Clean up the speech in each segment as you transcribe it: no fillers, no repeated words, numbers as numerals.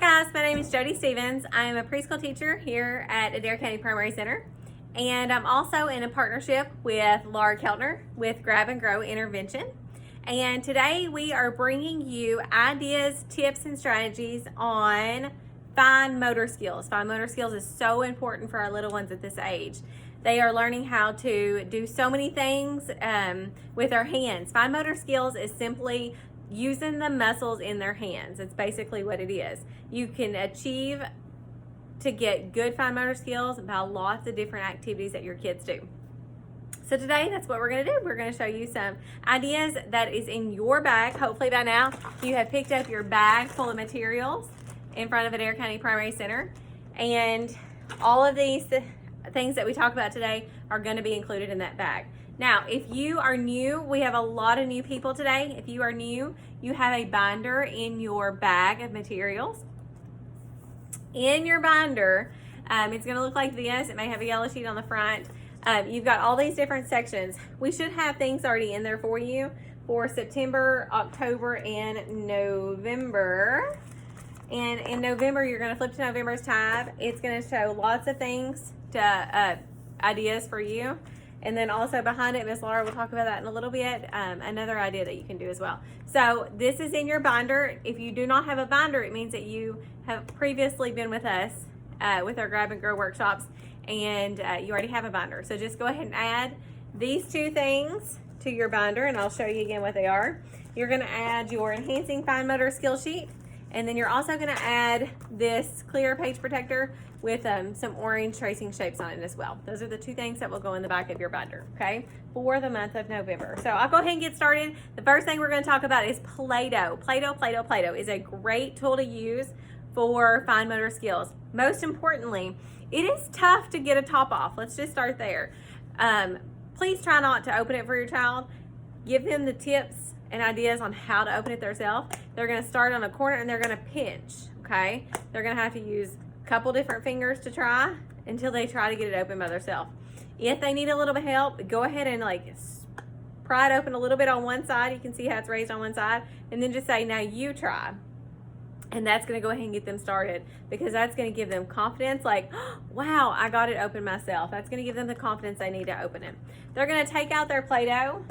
guys, my name is Jody Stevens. I'm a preschool teacher here at Adair County Primary Center, and I'm also in a partnership with Laura Keltner with Grab and Grow Intervention. And today we are bringing you ideas, tips, and strategies on fine motor skills. Fine motor skills is so important for our little ones at this age. They are learning how to do so many things with their hands. Fine motor skills is simply using the muscles in their hands. It's basically what it is. You can achieve to get good fine motor skills by lots of different activities that your kids do. So today, that's what we're going to do. We're going to show you some ideas that is in your bag. Hopefully by now, you have picked up your bag full of materials in front of Adair County Primary Center. And all of these things that we talk about today are going to be included in that bag. Now, if you are new, we have a lot of new people today. If you are new, you have a binder in your bag of materials. In your binder, it's going to look like this. It may have a yellow sheet on the front. You've got all these different sections. We should have things already in there for you for September, October, and November. And in November, you're going to flip to November's tab. It's going to show lots of things, ideas for you. And then also behind it, Miss Laura will talk about that in a little bit, another idea that you can do as well. So this is in your binder. If you do not have a binder, it means that you have previously been with us with our Grab and Grow workshops, and you already have a binder. So just go ahead and add these two things to your binder, and I'll show you again what they are. You're going to add your Enhancing Fine Motor Skill Sheet, and then you're also going to add this clear page protector with some orange tracing shapes on it as well. Those are the two things that will go in the back of your binder, okay, for the month of November. So I'll go ahead and get started. The first thing we're going to talk about is Play-Doh. Play-Doh is a great tool to use for fine motor skills. Most importantly, it is tough to get a top off. Let's just start there. Please try not to open it for your child. Give them the tips and ideas on how to open it themselves. They're going to start on a corner and they're going to pinch, okay? They're going to have to use couple different fingers to try until they try to get it open by themselves. If they need a little bit of help, go ahead and pry it open a little bit on one side. You can see how it's raised on one side, and then just say, now you try. And that's going to go ahead and get them started, because that's going to give them confidence, like, oh, wow, I got it open myself. That's going to give them the confidence they need to open it. They're going to take out their Play-Doh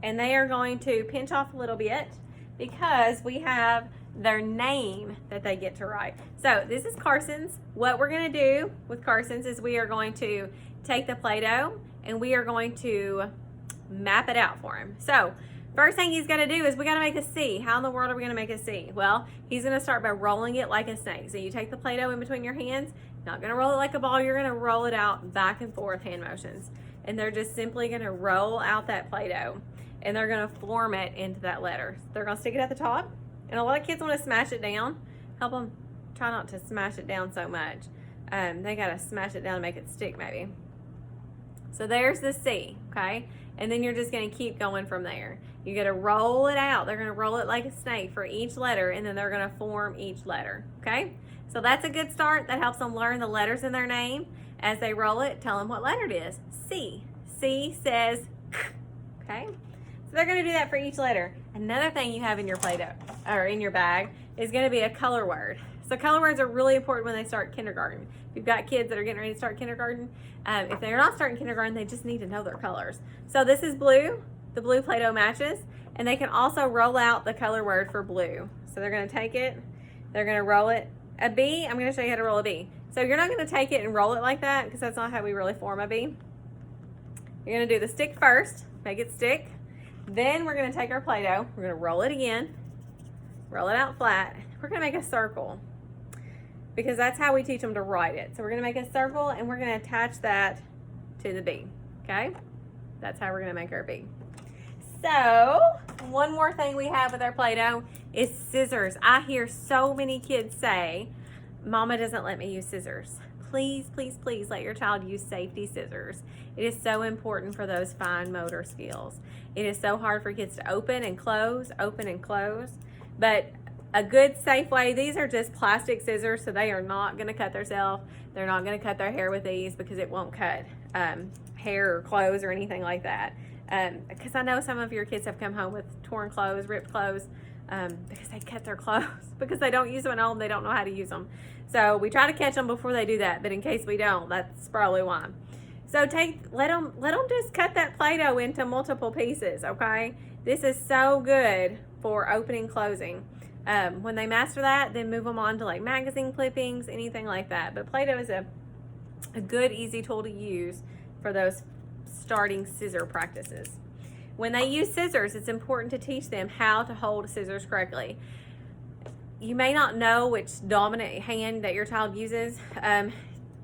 and they are going to pinch off a little bit, because we have their name that they get to write. So this is Carson's. What we're going to do with Carson's is we are going to take the Play-Doh and we are going to map it out for him. So first thing he's going to do is we got to make a C. How in the world are we going to make a C? Well, he's going to start by rolling it like a snake. So you take the Play-Doh in between your hands, not going to roll it like a ball, you're going to roll it out back and forth, hand motions. And they're just simply going to roll out that Play-Doh and they're going to form it into that letter. They're going to stick it at the top. And a lot of kids want to smash it down. Help them try not to smash it down so much. They got to smash it down and make it stick maybe. So there's the C, okay? And then you're just going to keep going from there. You got to roll it out. They're going to roll it like a snake for each letter, and then they're going to form each letter, okay? So that's a good start. That helps them learn the letters in their name. As they roll it, tell them what letter it is. C. C says K, okay? So they're going to do that for each letter. Another thing you have in your Play-Doh, or in your bag, is going to be a color word. So color words are really important when they start kindergarten. If you've got kids that are getting ready to start kindergarten, if they're not starting kindergarten, they just need to know their colors. So this is blue. The blue Play-Doh matches. And they can also roll out the color word for blue. So they're going to take it. They're going to roll it. A B, I'm going to show you how to roll a B. So you're not going to take it and roll it like that, because that's not how we really form a B. You're going to do the stick first. Make it stick. Then we're going to take our Play-Doh, we're going to roll it again, roll it out flat. We're going to make a circle, because that's how we teach them to write it. So we're going to make a circle and we're going to attach that to the B, okay? That's how we're going to make our B. So one more thing we have with our Play-Doh is scissors. I hear so many kids say, Mama doesn't let me use scissors. Please, please, please let your child use safety scissors. It is so important for those fine motor skills. It is so hard for kids to open and close, but a good safe way, these are just plastic scissors, so they are not going to cut themselves. They're not going to cut their hair with these, because it won't cut hair or clothes or anything like that. Because I know some of your kids have come home with torn clothes, ripped clothes. because they cut their clothes because they don't use them at home. They don't know how to use them. So we try to catch them before they do that, but in case we don't, that's probably why. So let them just cut that Play-Doh into multiple pieces, okay? This is so good for opening, closing. When they master that, then move them on to like magazine clippings, anything like that. But Play-Doh is a good, easy tool to use for those starting scissor practices. When they use scissors, it's important to teach them how to hold scissors correctly. You may not know which dominant hand that your child uses.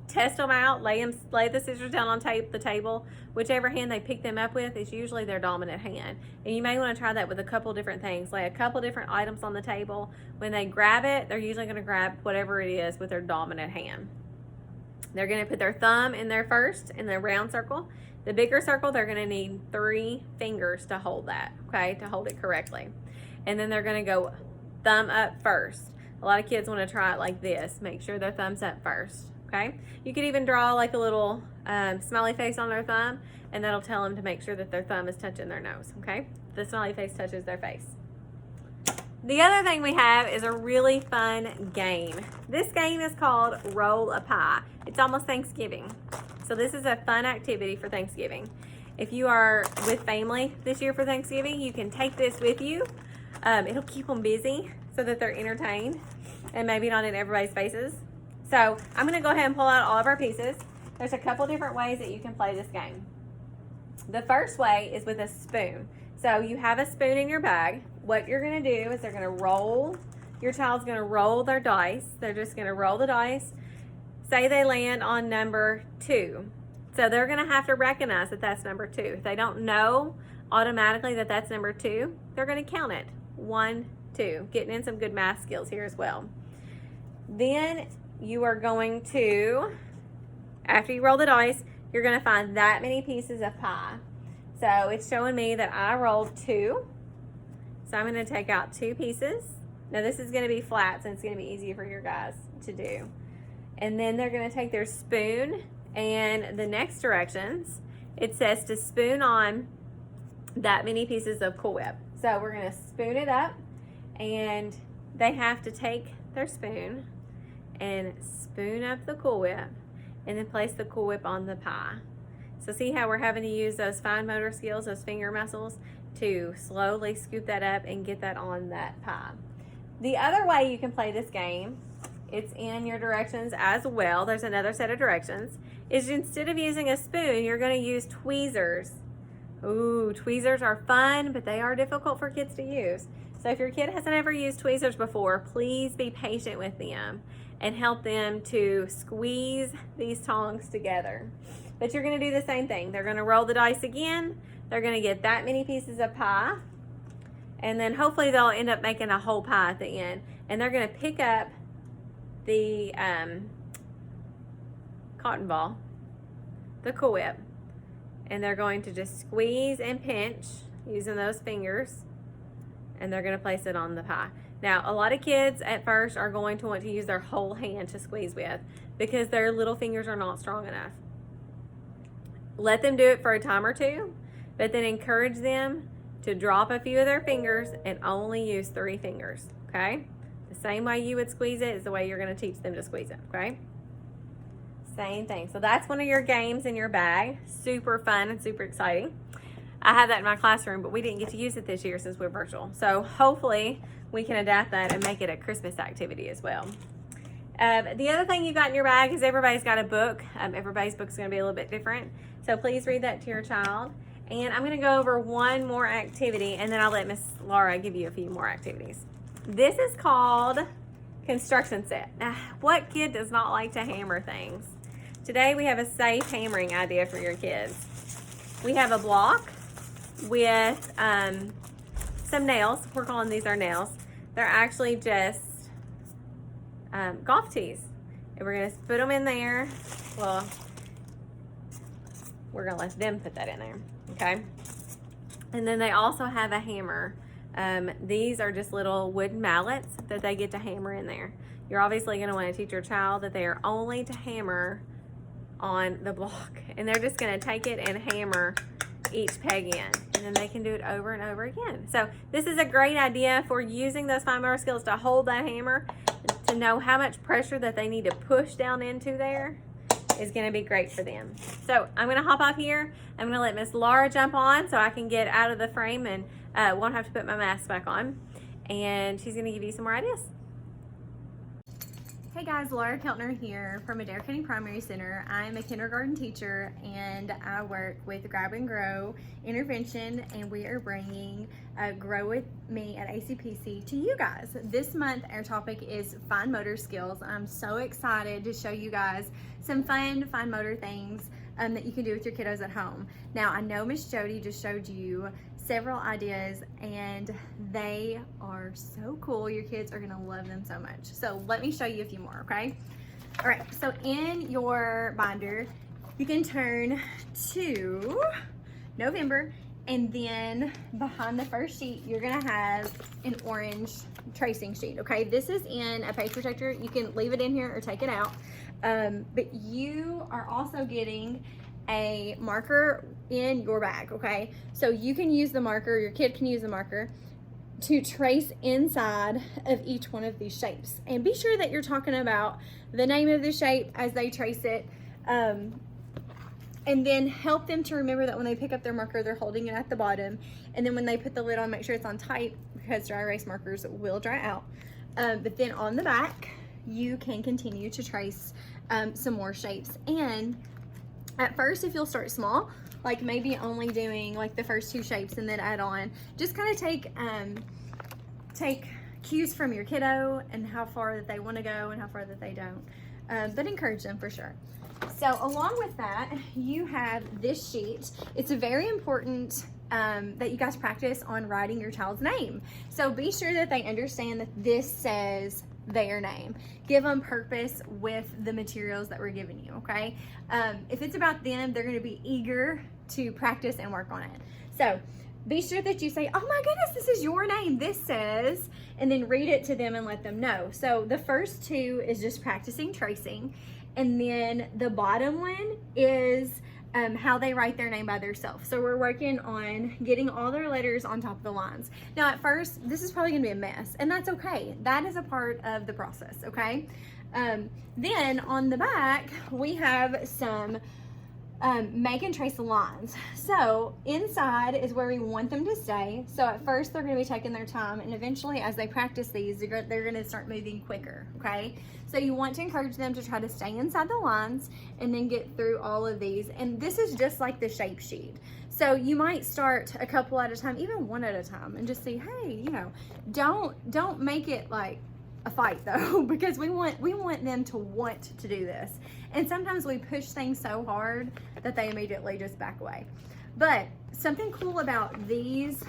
Test them out, lay the scissors down on the table. Whichever hand they pick them up with is usually their dominant hand. And you may want to try that with a couple different things, lay a couple different items on the table. When they grab it, they're usually going to grab whatever it is with their dominant hand. They're going to put their thumb in there first in the round circle. The bigger circle, they're going to need 3 fingers to hold that, okay, to hold it correctly. And then they're going to go thumb up first. A lot of kids want to try it like this. Make sure their thumb's up first, okay? You could even draw like a little smiley face on their thumb, and that'll tell them to make sure that their thumb is touching their nose, okay? The smiley face touches their face. The other thing we have is a really fun game. This game is called Roll a Pie. It's almost Thanksgiving. So this is a fun activity for Thanksgiving. If you are with family this year for Thanksgiving, you can take this with you. It'll keep them busy so that they're entertained and maybe not in everybody's faces. So I'm gonna go ahead and pull out all of our pieces. There's a couple different ways that you can play this game. The first way is with a spoon. So you have a spoon in your bag. What you're gonna do is your child's gonna roll their dice. They're just gonna roll the dice. Say they land on number 2. So they're gonna have to recognize that that's number 2. If they don't know automatically that that's number 2, they're gonna count it. 1, 2. Getting in some good math skills here as well. Then you are going to, after you roll the dice, you're gonna find that many pieces of pie. So it's showing me that I rolled 2. So I'm gonna take out 2 pieces. Now this is gonna be flat, so it's gonna be easy for your guys to do. And then they're gonna take their spoon, and the next directions, it says to spoon on that many pieces of Cool Whip. So we're gonna spoon it up, and they have to take their spoon and spoon up the Cool Whip, and then place the Cool Whip on the pie. So see how we're having to use those fine motor skills, those finger muscles, to slowly scoop that up and get that on that pie. The other way you can play this game, it's in your directions as well. There's another set of directions. Is instead of using a spoon, you're going to use tweezers. Ooh, tweezers are fun, but they are difficult for kids to use. So if your kid hasn't ever used tweezers before, please be patient with them and help them to squeeze these tongs together. But you're going to do the same thing. They're going to roll the dice again. They're going to get that many pieces of pie. And then hopefully they'll end up making a whole pie at the end. And they're going to pick up the cotton ball, the Cool Whip, and they're going to just squeeze and pinch using those fingers, and they're going to place it on the pie. Now, a lot of kids at first are going to want to use their whole hand to squeeze with because their little fingers are not strong enough. Let them do it for a time or 2, but then encourage them to drop a few of their fingers and only use 3 fingers, okay? The same way you would squeeze it is the way you're going to teach them to squeeze it, okay? Same thing. So that's one of your games in your bag. Super fun and super exciting. I have that in my classroom, but we didn't get to use it this year since we're virtual. So hopefully we can adapt that and make it a Christmas activity as well. The other thing you got in your bag is everybody's got a book. Everybody's book is going to be a little bit different. So please read that to your child. And I'm going to go over one more activity, and then I'll let Miss Laura give you a few more activities. This is called construction set. Now, what kid does not like to hammer things? Today we have a safe hammering idea for your kids. We have a block with some nails. We're calling these our nails. They're actually just golf tees. And we're going to put them in there. Well, we're going to let them put that in there. Okay? And then they also have a hammer. These are just little wooden mallets that they get to hammer in there. You're obviously going to want to teach your child that they are only to hammer on the block. And they're just going to take it and hammer each peg in. and then they can do it over and over again. So this is a great idea for using those fine motor skills to hold that hammer, to know how much pressure that they need to push down into there is going to be great for them. So I'm going to hop off here. I'm going to let Miss Laura jump on so I can get out of the frame and won't have to put my mask back on. And she's going to give you some more ideas. Hey guys, Laura Keltner here from Adair County Primary Center. I'm a kindergarten teacher and I work with Grab and Grow Intervention, and we are bringing Grow With Me at ACPC to you guys. This month our topic is fine motor skills. I'm so excited to show you guys some fine motor things that you can do with your kiddos at home. Now I know Miss Jody just showed you several ideas and they are so cool. Your kids are gonna love them so much. So let me show you a few more, okay? All right, so in your binder, you can turn to November, and then behind the first sheet, you're gonna have an orange tracing sheet, okay? This is in a page protector. You can leave it in here or take it out. But you are also getting a marker in your bag, okay? So you can use the marker, your kid can use the marker to trace inside of each one of these shapes. And be sure that you're talking about the name of the shape as they trace it, and then help them to remember that when they pick up their marker, they're holding it at the bottom. And then when they put the lid on, make sure it's on tight, because dry erase markers will dry out. But then on the back, you can continue to trace some more shapes. And at first, if you'll start small, like maybe only doing like the first two shapes and then add on, just kind of take cues from your kiddo and how far that they want to go and how far that they don't, but encourage them for sure. So along with that, you have this sheet. It's very important that you guys practice on writing your child's name. So be sure that they understand that this says their name. Give them purpose with the materials that we're giving you, okay? If it's about them, they're going to be eager to practice and work on it. So be sure that you say, oh my goodness, this is your name, this says, and then read it to them and let them know. So the first two is just practicing tracing, and then the bottom one is how they write their name by themselves. So we're working on getting all their letters on top of the lines. Now at first, this is probably gonna be a mess, and that's okay. That is a part of the process, okay? Then on the back, we have some make and trace lines. So inside is where we want them to stay. So at first, they're gonna be taking their time, and eventually as they practice these, they're gonna start moving quicker, okay? So you want to encourage them to try to stay inside the lines and then get through all of these. And this is just like the shape sheet. So you might start a couple at a time, even one at a time, and just see, hey, you know, don't make it like a fight though, because we want them to want to do this. And sometimes we push things so hard that they immediately just back away. But something cool about these,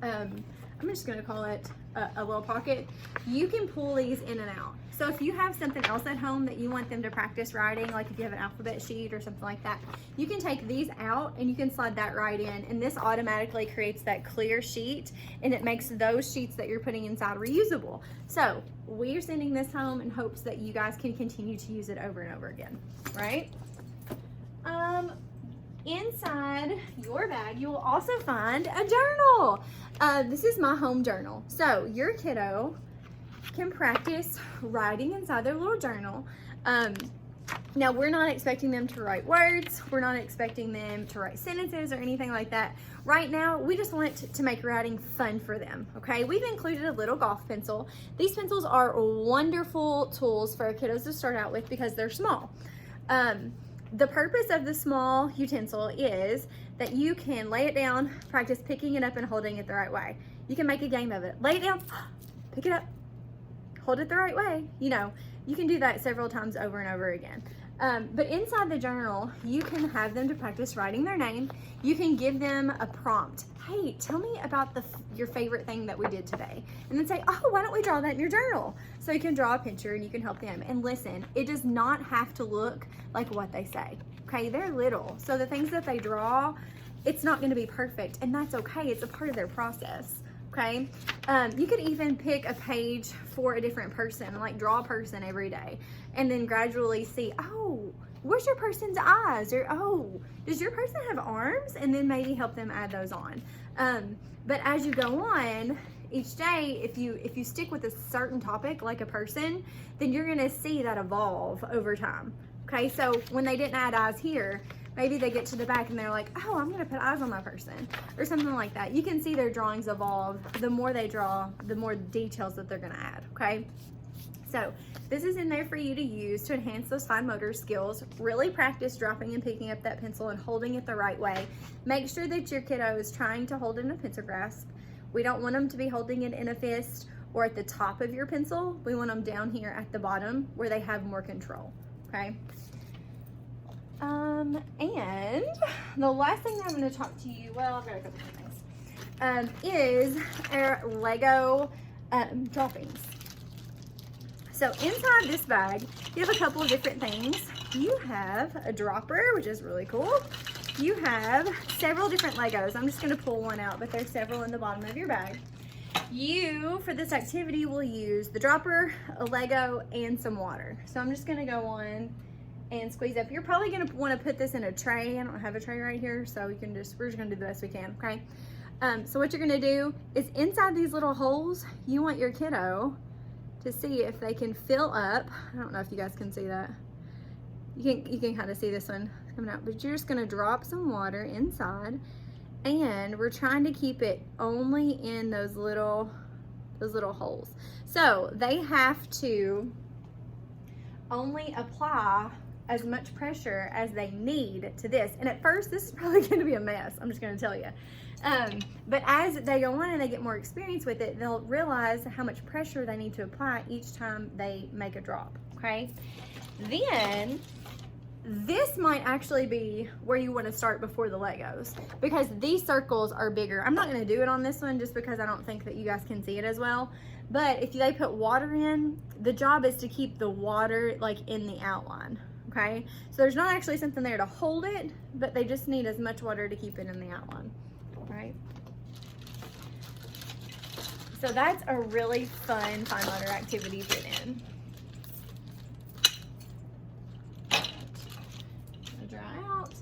I'm just gonna call it a little pocket. You can pull these in and out. So if you have something else at home that you want them to practice writing, like if you have an alphabet sheet or something like that, you can take these out and you can slide that right in, and this automatically creates that clear sheet, and it makes those sheets that you're putting inside reusable. So we're sending this home in hopes that you guys can continue to use it over and over again, right? Inside your bag, you will also find a journal. This is my home journal. So your kiddo can practice writing inside their little journal. Now we're not expecting them to write words. We're not expecting them to write sentences or anything like that. Right now, we just want to make writing fun for them, okay? We've included a little golf pencil. These pencils are wonderful tools for our kiddos to start out with because they're small. The purpose of the small utensil is that you can lay it down, practice picking it up and holding it the right way. You can make a game of it. Lay it down, pick it up, hold it the right way. You know, you can do that several times over and over again. But inside the journal, you can have them to practice writing their name. You can give them a prompt. Hey, tell me about your favorite thing that we did today. And then say, oh, why don't we draw that in your journal? So you can draw a picture and you can help them. And listen, it does not have to look like what they say, okay? They're little. So the things that they draw, it's not gonna be perfect, and that's okay. It's a part of their process. Okay, you could even pick a page for a different person, like draw a person every day, and then gradually see, oh, where's your person's eyes? Or, oh, does your person have arms? And then maybe help them add those on. But as you go on each day, if you stick with a certain topic, like a person, then you're gonna see that evolve over time. Okay, so when they didn't add eyes here, maybe they get to the back and they're like, oh, I'm gonna put eyes on my person, or something like that. You can see their drawings evolve. The more they draw, the more details that they're gonna add, okay? So this is in there for you to use to enhance those fine motor skills. Really practice dropping and picking up that pencil and holding it the right way. Make sure that your kiddo is trying to hold it in a pencil grasp. We don't want them to be holding it in a fist or at the top of your pencil. We want them down here at the bottom where they have more control, okay? And the last thing that I'm going to talk to you, well, I've got a couple of things, is our Lego droppings. So inside this bag, you have a couple of different things. You have a dropper, which is really cool. You have several different Legos. I'm just going to pull one out, but there's several in the bottom of your bag. You, for this activity, will use the dropper, a Lego, and some water. So I'm just going to go on and squeeze up. You're probably going to want to put this in a tray. I don't have a tray right here, so we're just going to do the best we can, okay? So what you're going to do is inside these little holes, you want your kiddo to see if they can fill up. I don't know if you guys can see that. You can kind of see this one coming out, but you're just going to drop some water inside, and we're trying to keep it only in those little holes. So they have to only apply as much pressure as they need to this. And at first, this is probably going to be a mess. I'm just going to tell you. But as they go on and they get more experience with it, they'll realize how much pressure they need to apply each time they make a drop, okay? Then, this might actually be where you want to start before the Legos, because these circles are bigger. I'm not going to do it on this one just because I don't think that you guys can see it as well. But if they put water in, the job is to keep the water like in the outline, okay? So there's not actually something there to hold it, but they just need as much water to keep it in the outline. Right? So that's a really fun fine motor activity to put in. Dry out.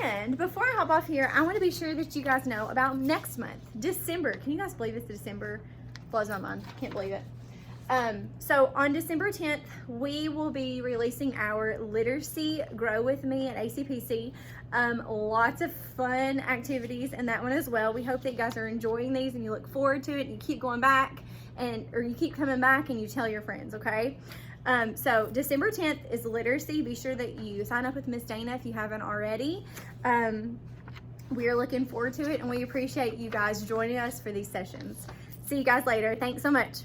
And before I hop off here, I want to be sure that you guys know about next month, December. Can you guys believe it's December? Blows my mind. Can't believe it. So on December 10th, we will be releasing our Literacy Grow With Me at ACPC. Lots of fun activities in that one as well. We hope that you guys are enjoying these and you look forward to it and you keep going back or you keep coming back and you tell your friends, okay? So December 10th is Literacy. Be sure that you sign up with Miss Dana if you haven't already. We are looking forward to it and we appreciate you guys joining us for these sessions. See you guys later. Thanks so much.